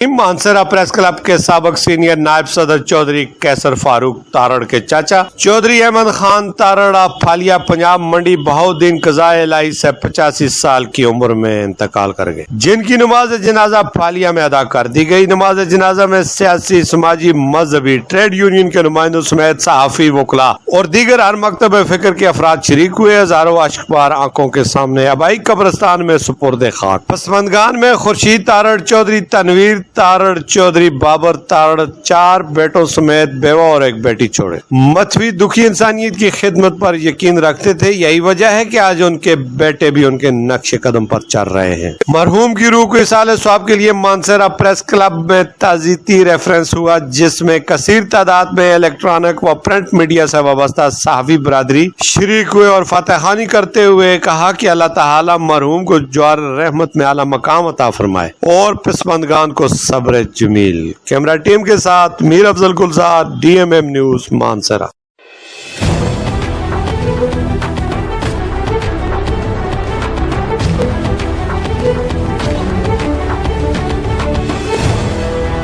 मानसरा press club के साबिक senior नायब सदर चौधरी कैसर फारूक तारड़ के चाचा चौधरी अहमद खान तारड़ फालिया पंजाब मंडी बहाउद्दीन कज़ाए इलाही से 85 साल की उम्र में इंतकाल कर गए, जिनकी नमाज जनाजा फालिया में अदा कर दी गई। नमाज जनाजा में सियासी, समाजी, मजहबी, ट्रेड यूनियन के नुमाइंदों समेत सहाफी, वकला और दीगर हर मकतब फिक्र के अफराद शरीक हुए। हजारों आशिकबार आंखों के सामने आबाई कब्रिस्तान में सुपुर्द खाक। पसमंदगान में खुर्शीद तारड़ चौधरी, तनवीर तारड़ चौधरी, बाबर तारड़ 4 बेटों समेत बेवा और एक बेटी छोड़े। मथवी दुखी इंसानियत की खिदमत पर यकीन रखते थे। यही वजह है कि आज उनके बेटे भी उनके नक्शे कदम पर चल रहे हैं। मरहूम की रूह को इसाले स्वाब के लिए मानसरा प्रेस क्लब में ताज़ीती रेफरेंस हुआ, जिसमें कसीर तादाद में इलेक्ट्रॉनिक व प्रिंट मीडिया से वाबस्ता सहाफ़ी बरादरी शरीक हुए और फतेहानी करते हुए कहा कि अल्लाह ताला मरहूम को जवार रहमत में आला मकाम अता फरमाए और पसमंदगान को सब्र जमील। कैमरा टीम के साथ मीर अफजल गुलजार, DMM न्यूज़, मानसरा।